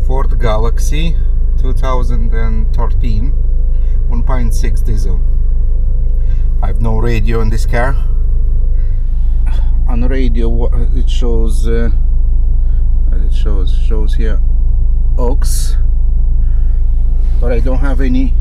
Ford Galaxy 2013 1.6 diesel. I have no radio in this car. On the radio it shows shows here AUX, but I don't have any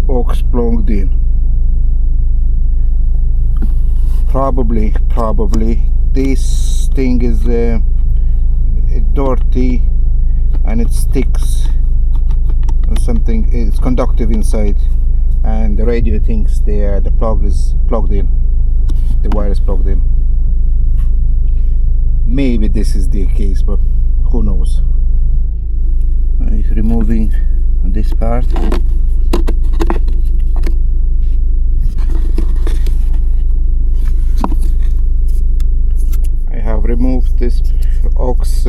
AUX plugged in. Probably this thing is dirty and it sticks or something. It's conductive inside, and the radio thinks the plug is plugged in, the wire is plugged in. Maybe this is the case, but who knows. I'm removing this part. I have removed this AUX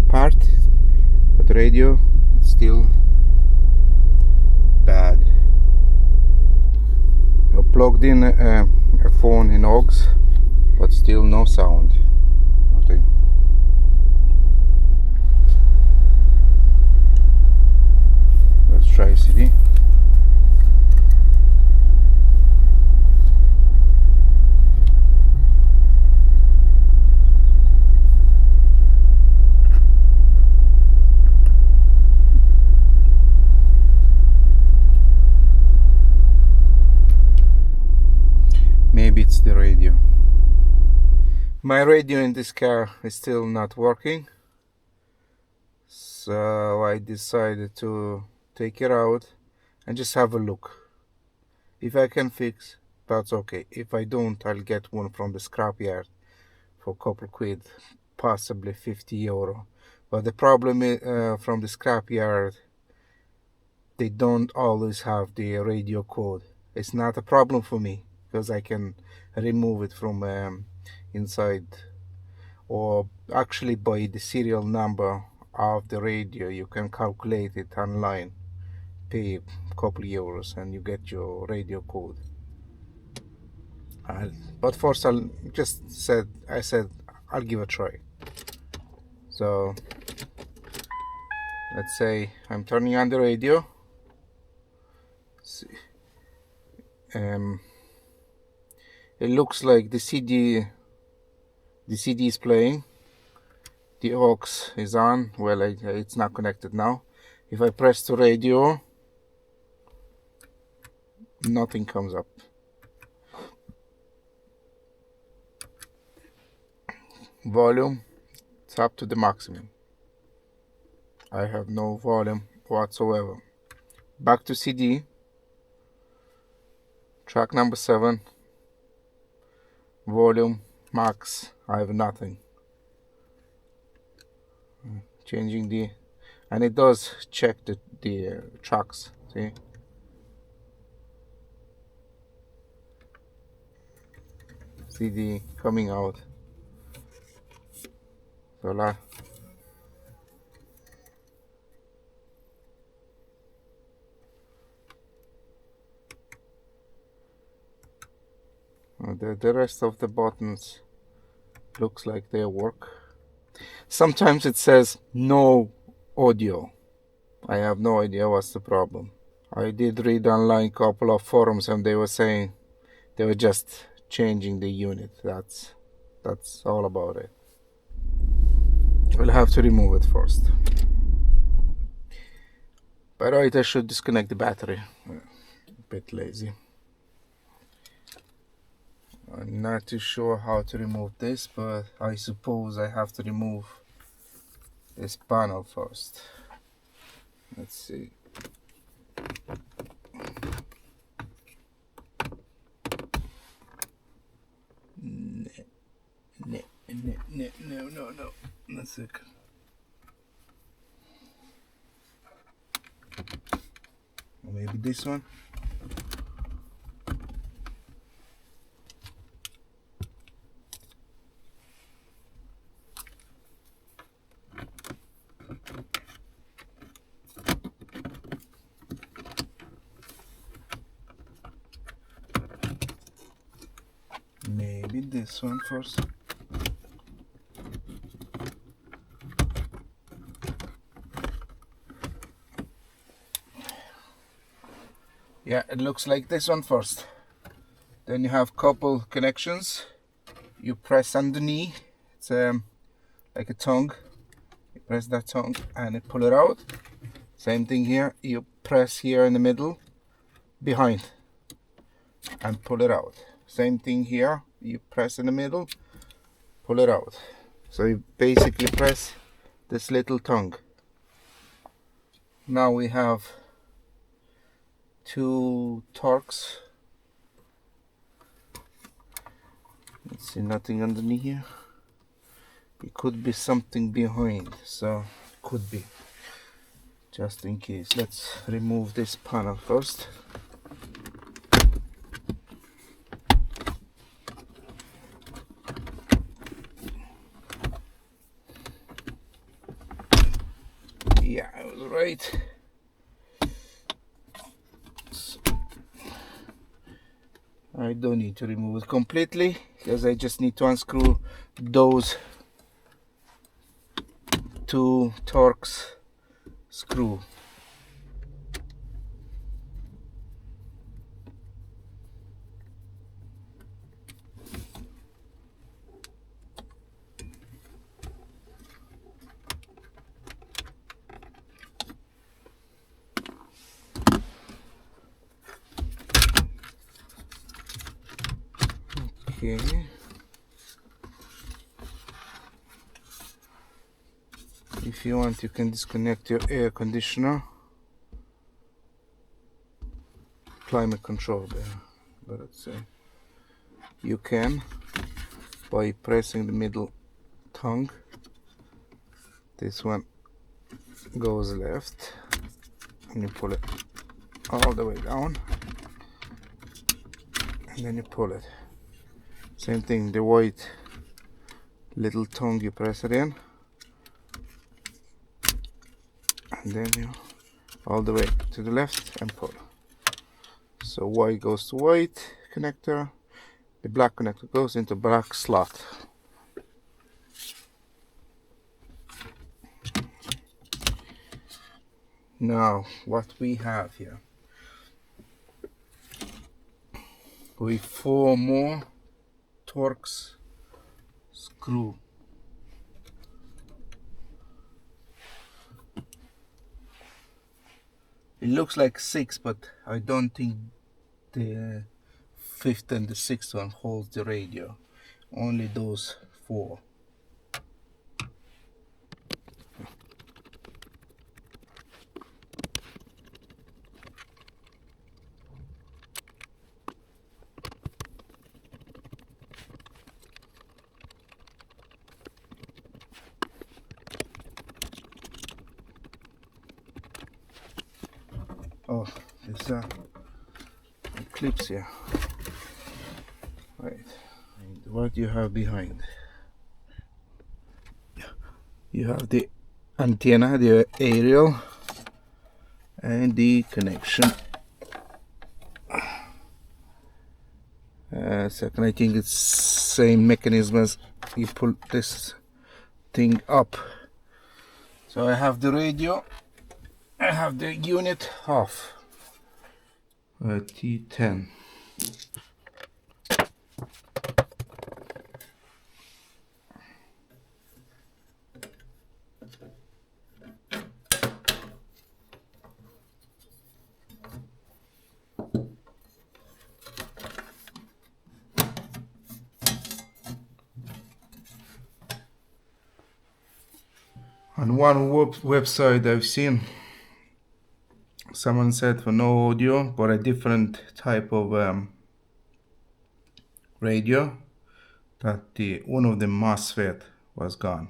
part, but the radio is still bad. I plugged in a phone in AUX, but still no sound, nothing. Let's try CD. Maybe it's the radio. My radio in this car is still not working, so I decided to take it out and just have a look. If I can fix, that's okay. If I don't, I'll get one from the scrapyard for a couple quid, possibly 50 euro. But the problem is, from the scrapyard, they don't always have the radio code. It's not a problem for me, because I can remove it from inside, or actually by the serial number of the radio you can calculate it online, pay a couple euros and you get your radio code. But first I said I'll give it a try. So let's say I'm turning on the radio. See. It looks like the CD is playing, the AUX is on. Well, it's not connected now. If I press the radio, nothing comes up. Volume, it's up to the maximum. I have no volume whatsoever. Back to CD, track number 7. Volume max, I have nothing. Changing the, and it does check the tracks. See, CD coming out. Voila. The rest of the buttons looks like they work. Sometimes it says no audio. I have no idea what's the problem. I did read online a couple of forums and they were saying they were just changing the unit. That's all about it. We'll have to remove it first. By the way, I should disconnect the battery. A bit lazy. I'm not too sure how to remove this, but I suppose I have to remove this panel first. Let's see. No. One second. Or maybe this one. Maybe this one first. Yeah, it looks like this one first. Then you have couple connections. You press underneath. It's like a tongue. You press that tongue and you pull it out. Same thing here. You press here in the middle, behind, and pull it out. Same thing here. You press in the middle, pull it out. So you basically press this little tongue. Now we have 2 Torx. Let's see, nothing underneath here. It could be something behind, so could be. Just in case, let's remove this panel first. Yeah, I was right. So, I don't need to remove it completely because I just need to unscrew those 2 Torx screw. Okay. If you want, you can disconnect your air conditioner, climate control there, but let's say you can by pressing the middle tongue. This one goes left and you pull it all the way down and then you pull it. Same thing, the white little tongue, you press it in and then you all the way to the left and pull. So white goes to white connector, the black connector goes into black slot. Now what we have here, we 4 more Torx screw. It looks like 6, but I don't think the 5th and the 6th one holds the radio. Only those 4. Oh, there's clips here. Right. And what you have behind? You have the antenna, the aerial, and the connection. Second, I think it's same mechanism as you pull this thing up. So I have the radio, I have the unit off. T10. On one website I've seen, someone said for no audio, but a different type of radio, that one of the Mosfet was gone.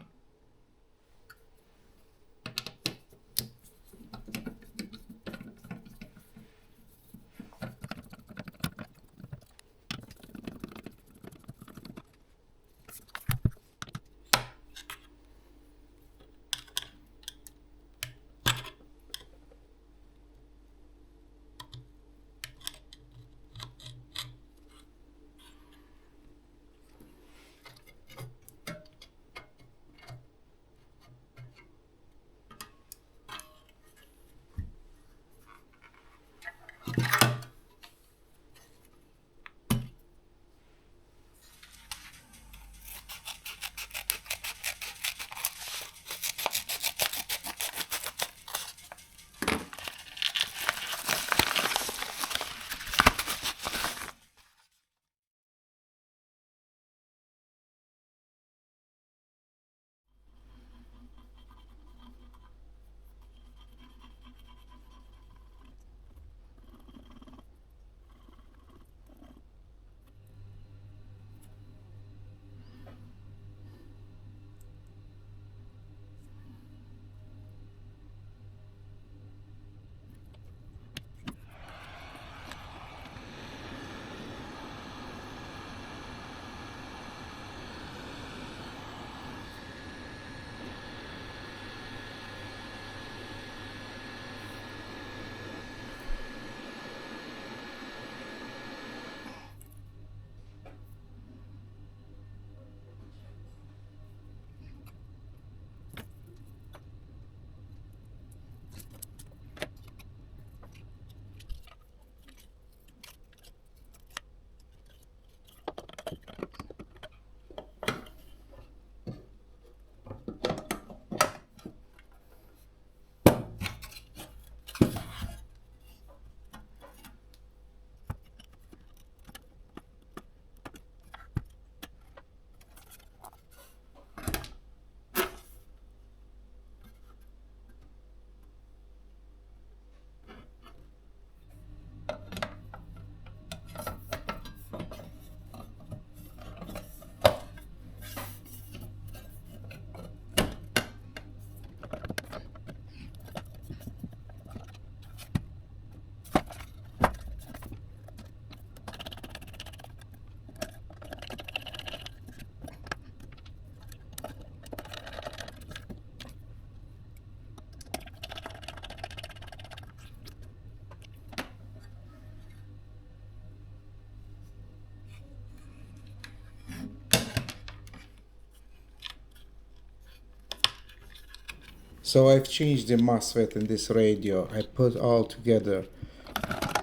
So I've changed the MOSFET in this radio. I put all together,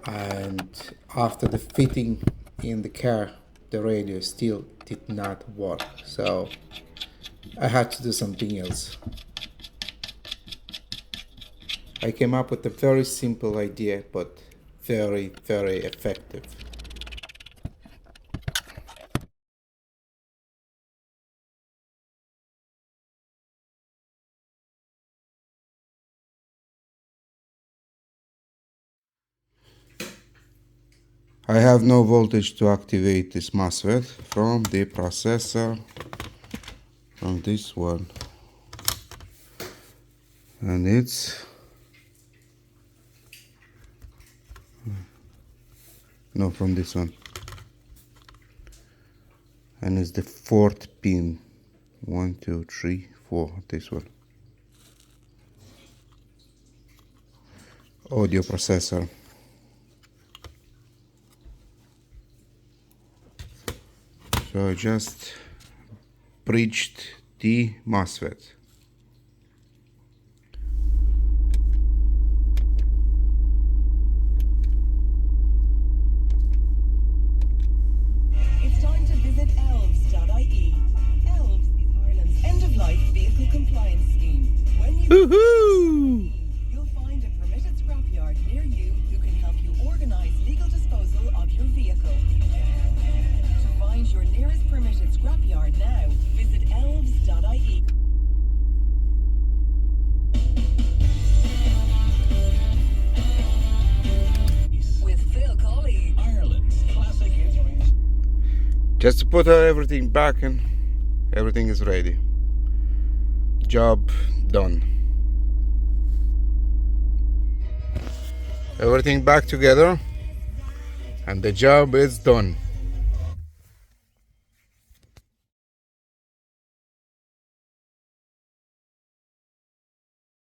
and after the fitting in the car, the radio still did not work. So I had to do something else. I came up with a very simple idea, but very, very effective. I have no voltage to activate this MOSFET from the processor, from this one, and it's no, from this one, and it's the fourth pin, 1 2 3 4, this one, audio processor. So I just bridged the MOSFET. It's time to visit elves.ie. Elves is Ireland's end-of-life vehicle compliance scheme. When you you'll find a permitted scrapyard near you who can help you organise legal disposal of your vehicle. To find your nearest permitted scrapyard now, visit elves.ie. With Phil Colley, Ireland's classic instruments. Just to put everything back, and everything is ready. Job done. Everything back together, and the job is done.